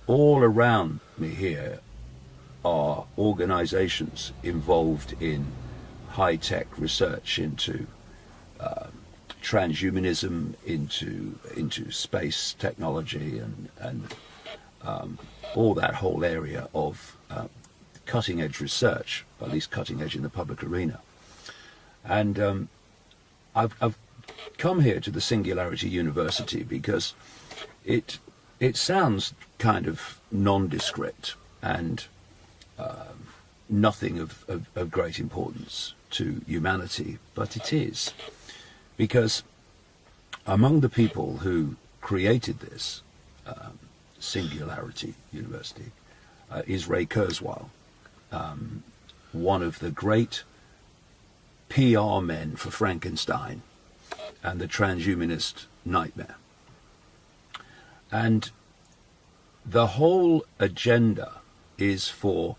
all around me here are organizations involved in high-tech research into transhumanism, into space technology, and all that whole area of cutting-edge research, at least cutting-edge in the public arena. And I've come here to the Singularity University because it sounds kind of nondescript and nothing of great importance to humanity, but it is. Because among the people who created this Singularity University is Ray Kurzweil, one of the great PR men for Frankenstein and the transhumanist nightmare. And the whole agenda is for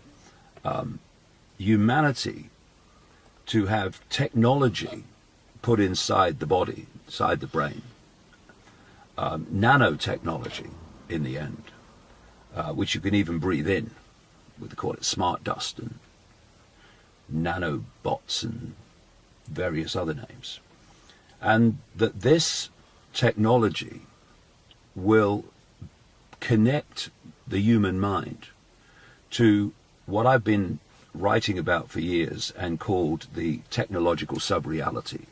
humanity to have technology put inside the body, inside the brain, nanotechnology in the end, which you can even breathe in. We call it smart dust and nanobots and various other names. And that this technology will connect the human mind to what I've been writing about for years and called the technological sub-reality.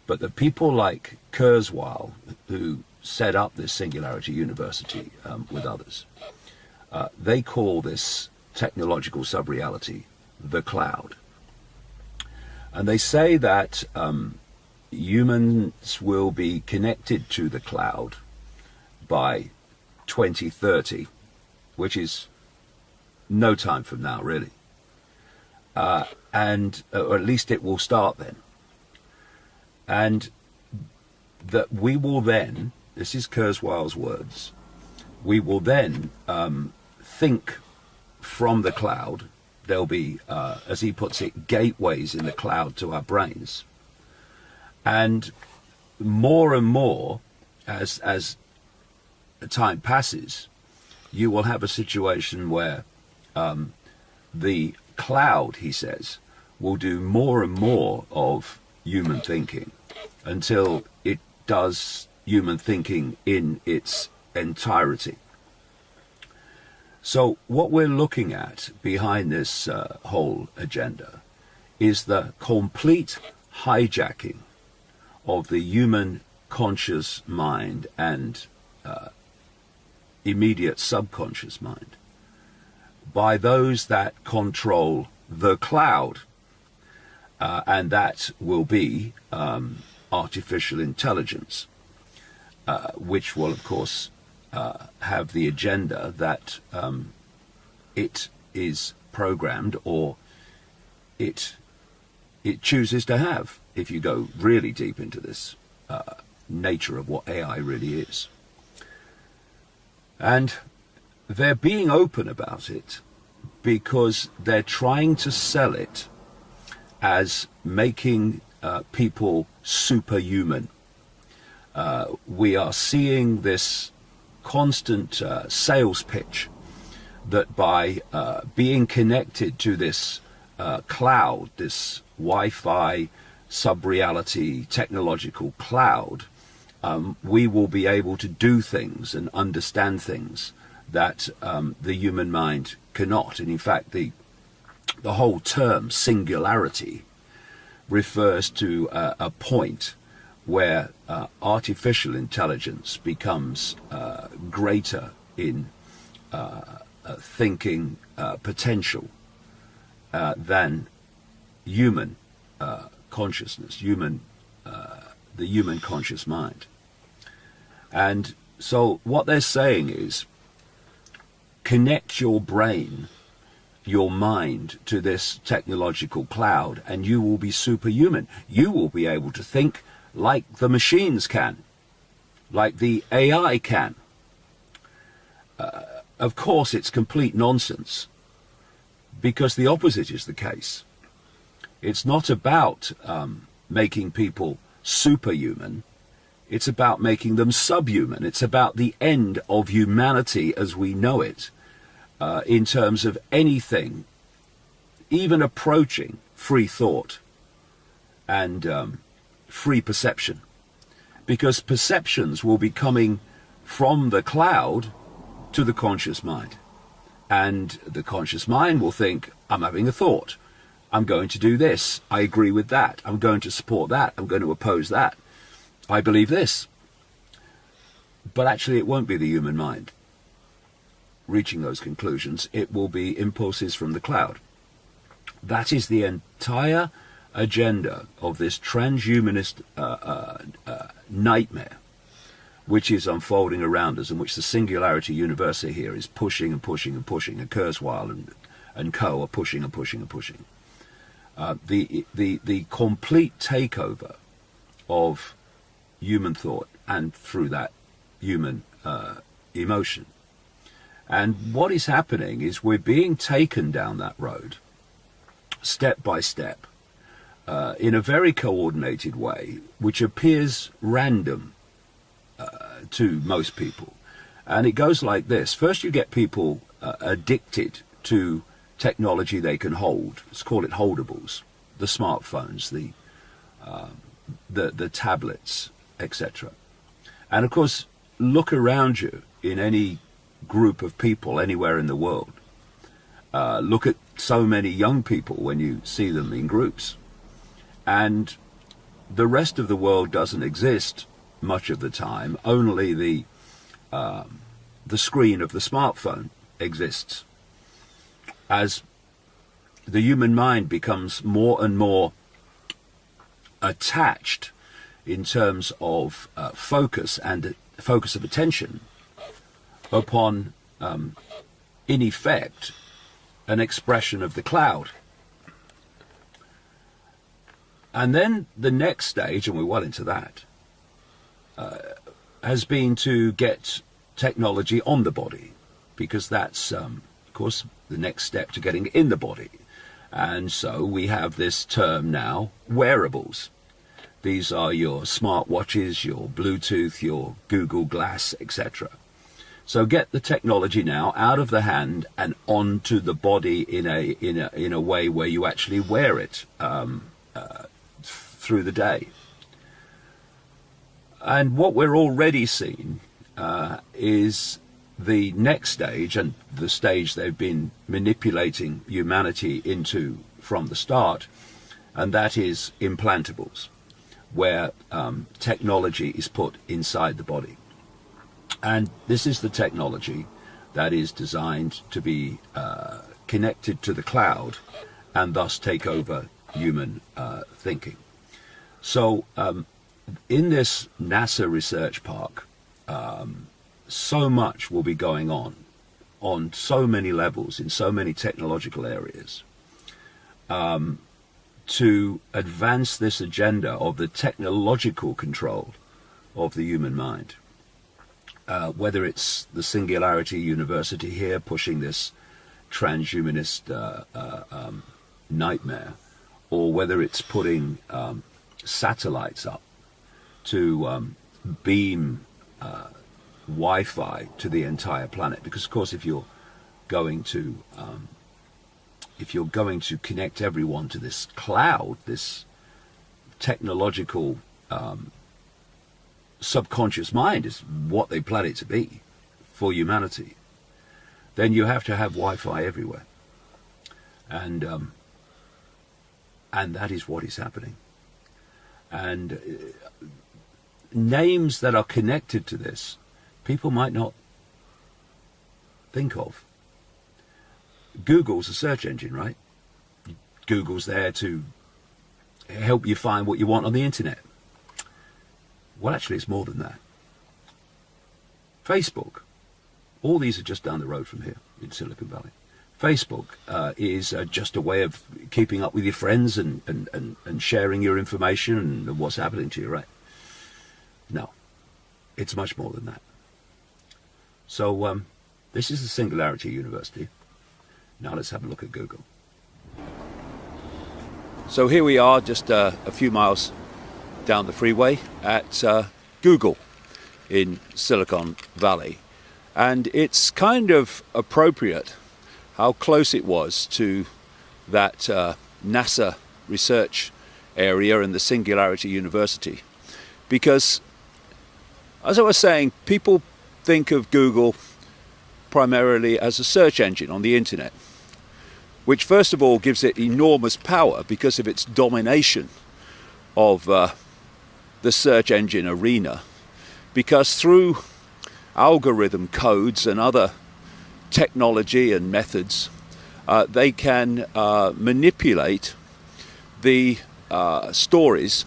But the people like Kurzweil, who set up this Singularity University with others, they call this technological sub-reality the cloud. And they say that humans will be connected to the cloud by 2030, which is no time from now, really. Or at least it will start then. And that we will then, this is Kurzweil's words, we will then think from the cloud. There'll be, as he puts it, gateways in the cloud to our brains. And more, as time passes, you will have a situation where the cloud, he says, will do more and more of human thinking until it does human thinking in its entirety. So what we're looking at behind this whole agenda is the complete hijacking of the human conscious mind and immediate subconscious mind by those that control the cloud, and that will be artificial intelligence, which will, of course, have the agenda that it is programmed, or it chooses to have, if you go really deep into this nature of what AI really is. And they're being open about it because they're trying to sell it as making people superhuman. We are seeing this constant sales pitch that by being connected to this cloud, this Wi-Fi sub-reality technological cloud, we will be able to do things and understand things that the human mind cannot. And in fact, the whole term singularity refers to a point where artificial intelligence becomes greater in thinking potential than human consciousness, the human conscious mind. And so what they're saying is, connect your brain, your mind, to this technological cloud, and you will be superhuman. You will be able to think like the machines can, like the AI can. Of course, it's complete nonsense, because the opposite is the case. It's not about making people superhuman. It's about making them subhuman. It's about the end of humanity as we know it, in terms of anything, even approaching free thought and free perception. Because perceptions will be coming from the cloud to the conscious mind. And the conscious mind will think, I'm having a thought. I'm going to do this. I agree with that. I'm going to support that. I'm going to oppose that. I believe this. But actually it won't be the human mind reaching those conclusions. It will be impulses from the cloud. That is the entire agenda of this transhumanist nightmare which is unfolding around us, and which the Singularity University here is pushing and pushing and pushing, and Kurzweil and co are pushing and pushing and pushing. The complete takeover of human thought, and through that human emotion. And what is happening is we're being taken down that road step by step in a very coordinated way, which appears random to most people. And it goes like this. First you get people addicted to technology they can hold. Let's call it holdables. The smartphones, the tablets, etc. And of course, look around you in any group of people anywhere in the world. Look at so many young people when you see them in groups. And the rest of the world doesn't exist much of the time. Only the screen of the smartphone exists. As the human mind becomes more and more attached in terms of focus and focus of attention upon, in effect, an expression of the cloud. And then the next stage, and we're well into that, has been to get technology on the body, because that's, of course, the next step to getting in the body. And so we have this term now, wearables. These are your smartwatches, your Bluetooth, your Google Glass, etc. So get the technology now out of the hand and onto the body in a way where you actually wear it through the day. And what we're already seeing is the next stage, and the stage they've been manipulating humanity into from the start, and that is implantables, where technology is put inside the body. And this is the technology that is designed to be connected to the cloud and thus take over human thinking. So in this NASA research park, so much will be going on so many levels, in so many technological areas, to advance this agenda of the technological control of the human mind. Whether it's the Singularity University here pushing this transhumanist nightmare, or whether it's putting satellites up to beam Wi-Fi to the entire planet. Because of course, if you're going to connect everyone to this cloud, this technological subconscious mind is what they plan it to be for humanity, then you have to have Wi-Fi everywhere. And that is what is happening. And names that are connected to this, people might not think of. Google's a search engine, right? Google's there to help you find what you want on the internet. Well, actually, it's more than that. Facebook, all these are just down the road from here in Silicon Valley. Facebook is just a way of keeping up with your friends and sharing your information and what's happening to you, right? No, it's much more than that. So this is the Singularity University. Now let's have a look at Google. So here we are, just a few miles down the freeway at Google in Silicon Valley. And it's kind of appropriate how close it was to that NASA research area and the Singularity University. Because, as I was saying, people think of Google primarily as a search engine on the internet, which first of all gives it enormous power because of its domination of the search engine arena. Because through algorithm codes and other technology and methods, they can manipulate the stories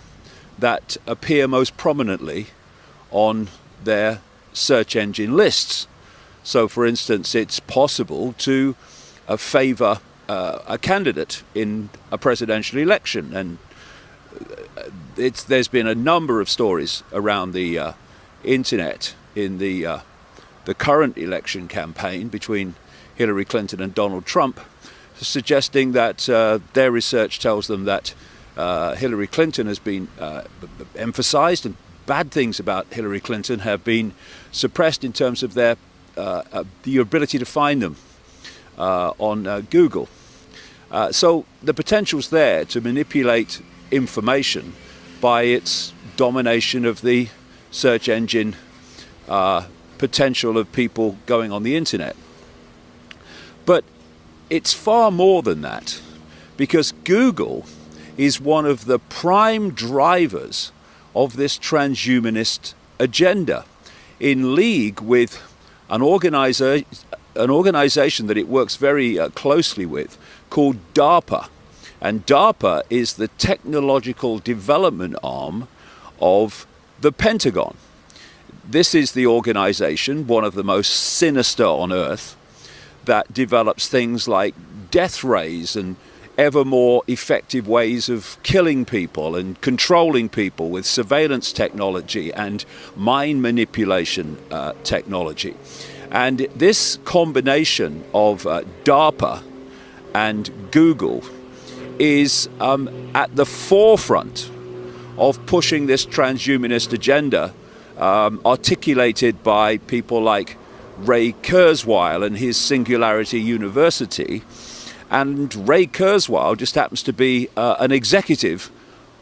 that appear most prominently on their search engine lists. So, for instance, it's possible to favor a candidate in a presidential election, and there's been a number of stories around the internet in the current election campaign between Hillary Clinton and Donald Trump, suggesting that their research tells them that Hillary Clinton has been emphasized, and bad things about Hillary Clinton have been suppressed in terms of their the ability to find them on Google. So the potential's there to manipulate information by its domination of the search engine potential of people going on the internet. But it's far more than that, because Google is one of the prime drivers of this transhumanist agenda, in league with an organization that it works very closely with, called DARPA. And DARPA is the technological development arm of the Pentagon. This is the organization, one of the most sinister on earth, that develops things like death rays and ever more effective ways of killing people and controlling people with surveillance technology and mind manipulation technology. And this combination of DARPA and Google is at the forefront of pushing this transhumanist agenda, articulated by people like Ray Kurzweil and his Singularity University. And Ray Kurzweil just happens to be an executive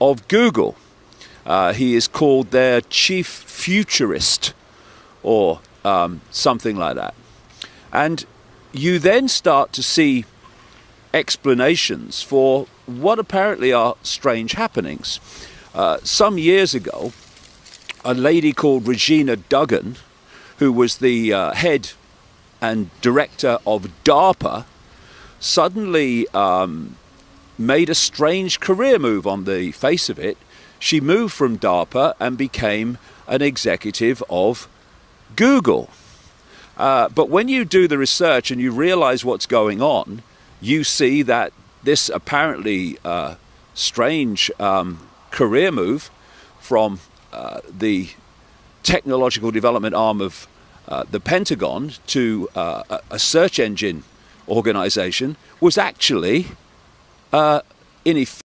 of Google. He is called their chief futurist, or something like that. And you then start to see explanations for what apparently are strange happenings. Some years ago, a lady called Regina Duggan, who was the head and director of DARPA, suddenly made a strange career move on the face of it. She moved from DARPA and became an executive of Google. But when you do the research and you realize what's going on, you see that this apparently strange career move from the technological development arm of the Pentagon to a search engine organization was actually in effect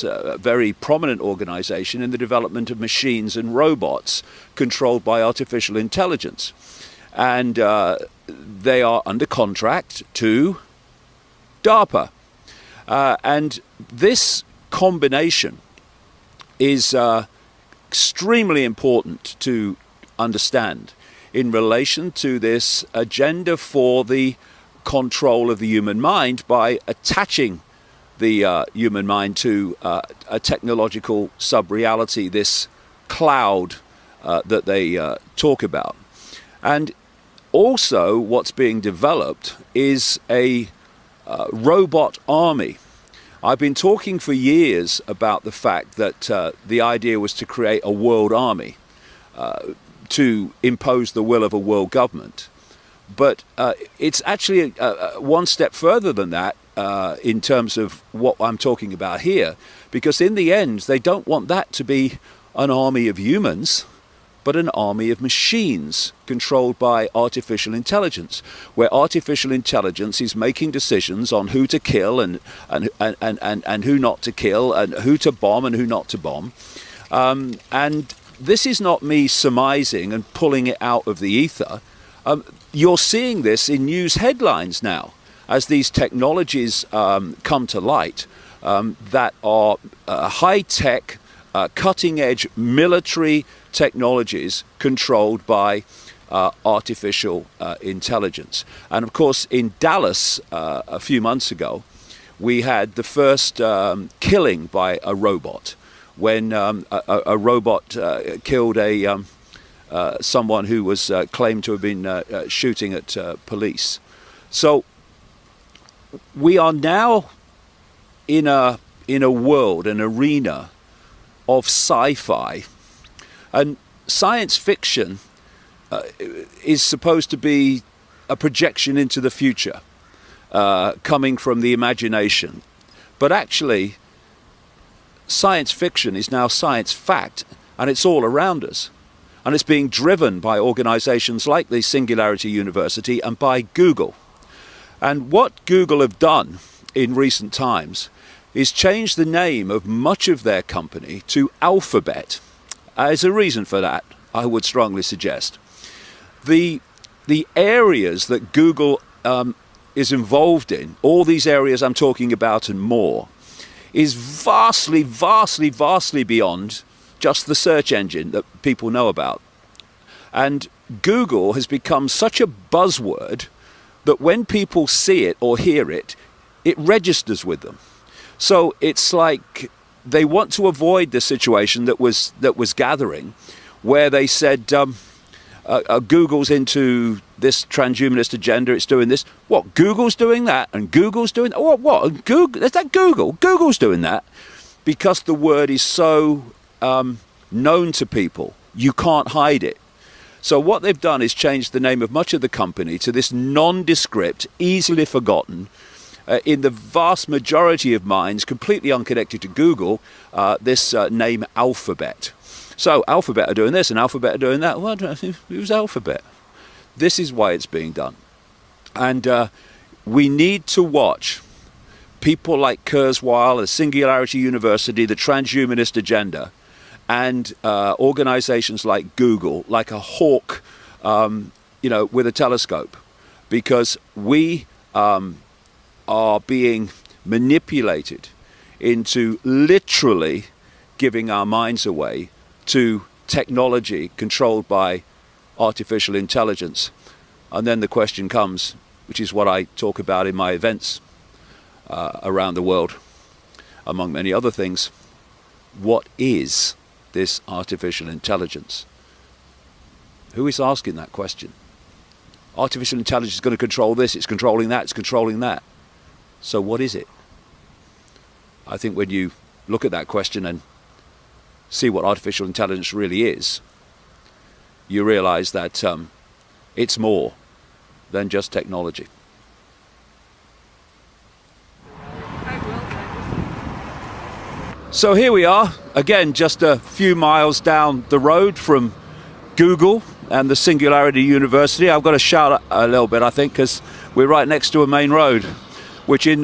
a very prominent organization in the development of machines and robots controlled by artificial intelligence. And they are under contract to DARPA. And this combination is extremely important to understand in relation to this agenda for the control of the human mind by attaching the human mind to a technological sub-reality, this cloud that they talk about. And also what's being developed is a robot army. I've been talking for years about the fact that the idea was to create a world army to impose the will of a world government. But it's actually one step further than that. in terms of what I'm talking about here, because in the end, they don't want that to be an army of humans, but an army of machines controlled by artificial intelligence, where artificial intelligence is making decisions on who to kill and who not to kill, and who to bomb and who not to bomb. And this is not me surmising and pulling it out of the ether. You're seeing this in news headlines now as these technologies come to light that are high-tech, cutting-edge military technologies controlled by artificial intelligence. And of course, in Dallas a few months ago, we had the first killing by a robot, when a robot killed someone who was claimed to have been shooting at police. So we are now in a world, an arena of sci-fi, and science fiction is supposed to be a projection into the future, coming from the imagination. But actually, science fiction is now science fact, and it's all around us. And it's being driven by organizations like the Singularity University and by Google. And what Google have done in recent times is change the name of much of their company to Alphabet. As a reason for that, I would strongly suggest. The areas that Google is involved in, all these areas I'm talking about and more, is vastly, vastly, vastly beyond just the search engine that people know about. And Google has become such a buzzword that when people see it or hear it, it registers with them. So it's like they want to avoid the situation that was gathering, where they said Google's into this transhumanist agenda, it's doing this. What, Google's doing that? And Google's doing that? What? Google? Is that Google? Google's doing that? Because the word is so known to people, you can't hide it. So what they've done is changed the name of much of the company to this nondescript, easily forgotten, in the vast majority of minds, completely unconnected to Google, this name Alphabet. So Alphabet are doing this and Alphabet are doing that. Well, who's Alphabet? This is why it's being done. And we need to watch people like Kurzweil, the Singularity University, the Transhumanist Agenda, and organizations like Google, like a hawk, with a telescope, because we are being manipulated into literally giving our minds away to technology controlled by artificial intelligence. And then the question comes, which is what I talk about in my events around the world, among many other things: what is this artificial intelligence? Who is asking that question? Artificial intelligence is going to control this, it's controlling that, it's controlling that. So what is it? I think when you look at that question and see what artificial intelligence really is, you realize that it's more than just technology. So here we are, again, just a few miles down the road from Google and the Singularity University. I've got to shout a little bit, I think, because we're right next to a main road, which in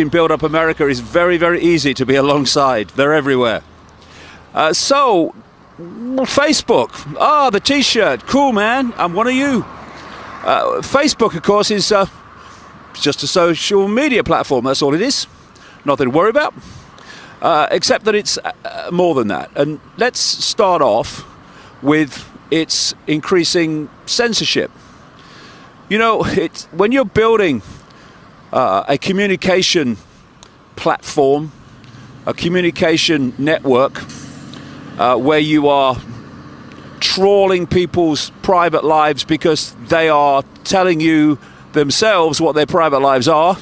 build-up America is very, very easy to be alongside. They're everywhere. So, Facebook. The T-shirt. Cool, man. I'm one of you. Facebook, of course, is just a social media platform. That's all it is. Nothing to worry about. Except that it's more than that. And let's start off with its increasing censorship. You know, when you're building a communication platform, a communication network, where you are trawling people's private lives because they are telling you themselves what their private lives are,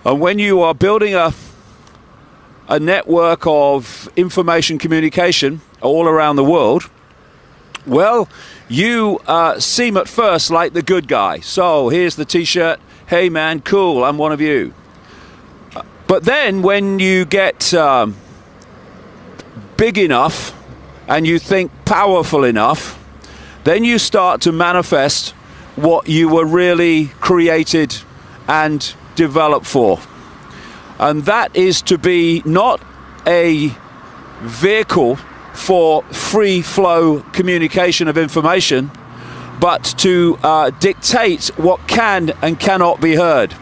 and when you are building a network of information communication all around the world, well, you seem at first like the good guy. So here's the T-shirt, hey man, cool, I'm one of you. But then when you get big enough and you think powerful enough, then you start to manifest what you were really created and developed for. And that is to be not a vehicle for free flow communication of information, but to dictate what can and cannot be heard.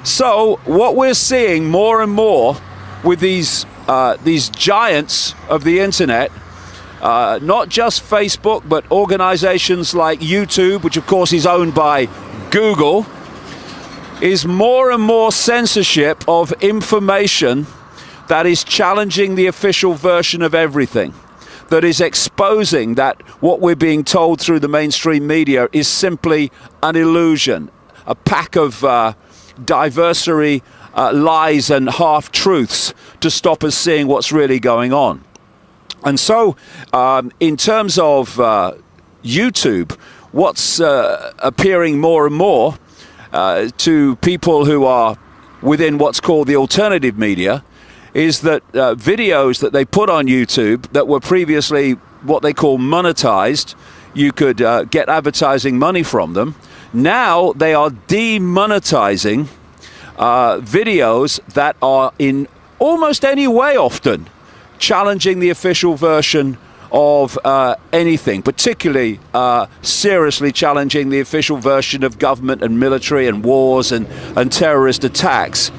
So what we're seeing more and more with these giants of the internet, not just Facebook, but organizations like YouTube, which of course is owned by Google, is more and more censorship of information that is challenging the official version of everything, that is exposing that what we're being told through the mainstream media is simply an illusion, a pack of diversory lies and half-truths to stop us seeing what's really going on. And so, in terms of YouTube, what's appearing more and more to people who are within what's called the alternative media is that videos that they put on YouTube that were previously what they call monetized, you could get advertising money from them. Now they are demonetizing videos that are in almost any way often challenging the official version of anything, particularly seriously challenging the official version of government and military and wars and terrorist attacks,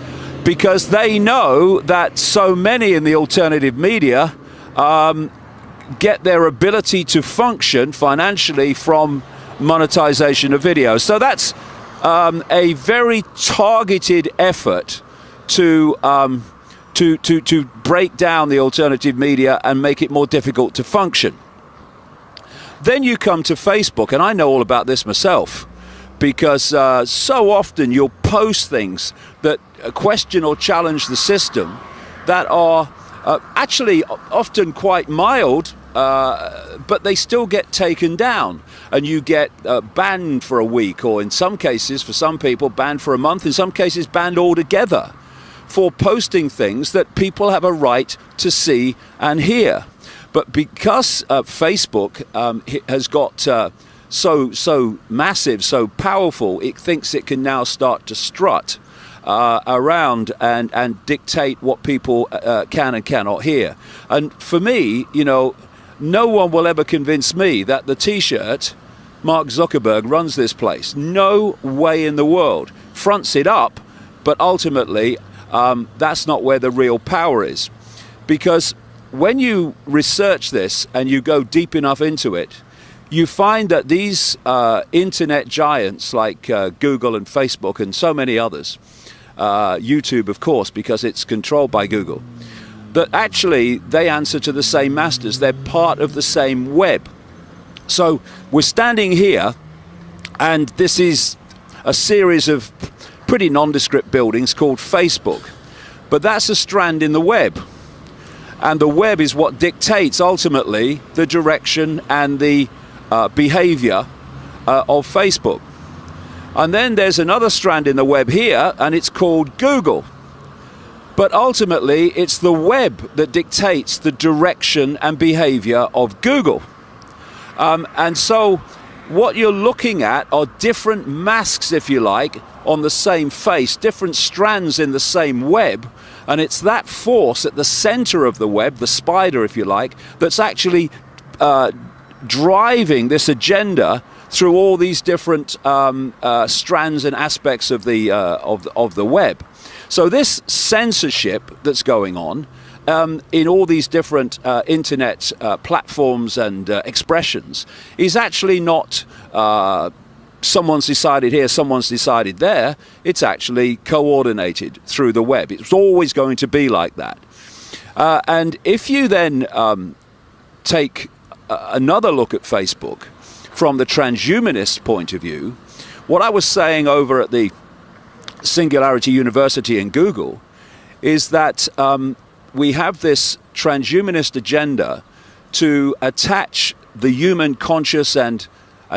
because they know that so many in the alternative media get their ability to function financially from monetization of videos. So that's a very targeted effort to break down the alternative media and make it more difficult to function. Then you come to Facebook, and I know all about this myself, because so often you'll post things that question or challenge the system that are actually often quite mild, but they still get taken down, and you get banned for a week, or in some cases, for some people, banned for a month, in some cases banned altogether, for posting things that people have a right to see and hear. But because Facebook has got so massive, so powerful, it thinks it can now start to strut around and dictate what people can and cannot hear. And for me, you know, no one will ever convince me that the T-shirt, Mark Zuckerberg runs this place. No way in the world. Fronts it up, but ultimately that's not where the real power is. Because when you research this and you go deep enough into it, you find that these internet giants like Google and Facebook and so many others, YouTube of course because it's controlled by Google, that actually they answer to the same masters. They're part of the same web. So we're standing here, and this is a series of pretty nondescript buildings called Facebook. But that's a strand in the web. And the web is what dictates ultimately the direction and the behavior of Facebook. And then there's another strand in the web here, and it's called Google. But ultimately, it's the web that dictates the direction and behavior of Google. And so what you're looking at are different masks, if you like, on the same face, different strands in the same web. And it's that force at the center of the web, the spider, if you like, that's actually driving this agenda through all these different strands and aspects of the web. So this censorship that's going on in all these different internet platforms and expressions is actually not someone's decided here, someone's decided there. It's actually coordinated through the web. It's always going to be like that. And if you then take another look at Facebook from the transhumanist point of view, what I was saying over at the Singularity University in Google is that we have this transhumanist agenda to attach the human conscious and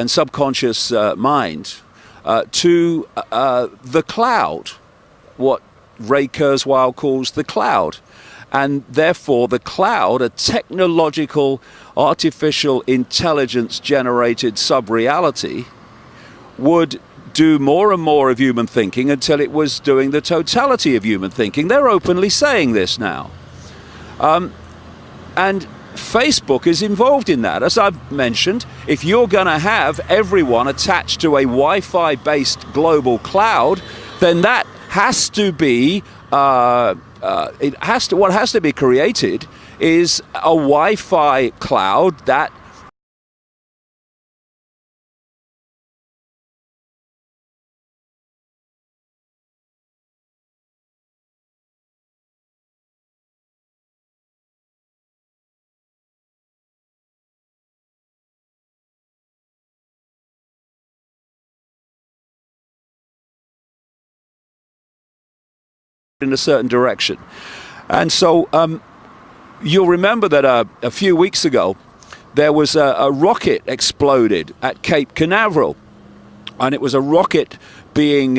subconscious mind to the cloud, what Ray Kurzweil calls the cloud. And therefore the cloud, a technological, artificial intelligence generated sub-reality, would do more and more of human thinking until it was doing the totality of human thinking. They're openly saying this now. And Facebook is involved in that. As I've mentioned, if you're going to have everyone attached to a Wi-Fi based global cloud, then that has to be what has to be created is a Wi-Fi cloud that in a certain direction. And so you'll remember that a few weeks ago there was a rocket exploded at Cape Canaveral, and it was a rocket being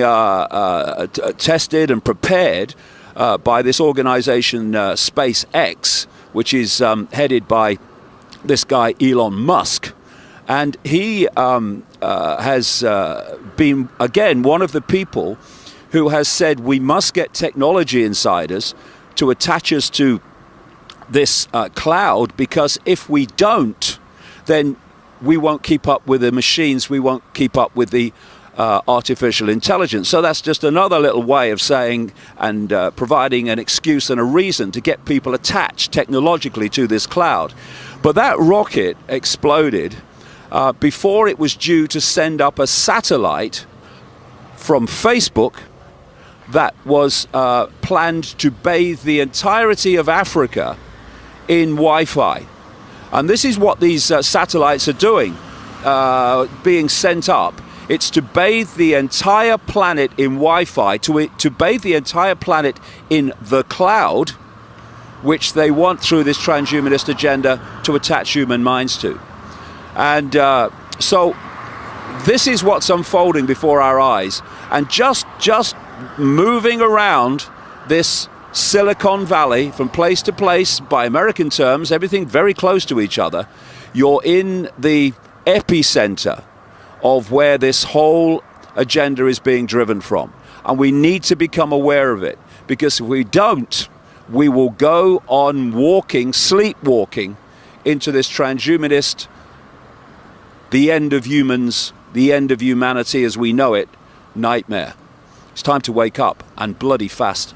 tested and prepared by this organization SpaceX, which is headed by this guy Elon Musk. And he has been, again, one of the people who has said we must get technology inside us to attach us to this cloud, because if we don't, then we won't keep up with the machines, we won't keep up with the artificial intelligence. So that's just another little way of saying and providing an excuse and a reason to get people attached technologically to this cloud. But that rocket exploded before it was due to send up a satellite from Facebook that was planned to bathe the entirety of Africa in Wi-Fi. And this is what these satellites are doing, being sent up. It's to bathe the entire planet in Wi-Fi, to bathe the entire planet in the cloud, which they want through this transhumanist agenda to attach human minds to. And so this is what's unfolding before our eyes. And just moving around this Silicon Valley from place to place, by American terms, everything very close to each other, you're in the epicenter of where this whole agenda is being driven from. And we need to become aware of it, because if we don't, we will go on sleepwalking into this transhumanist, the end of humans, the end of humanity as we know it, nightmare. It's time to wake up, and bloody fast.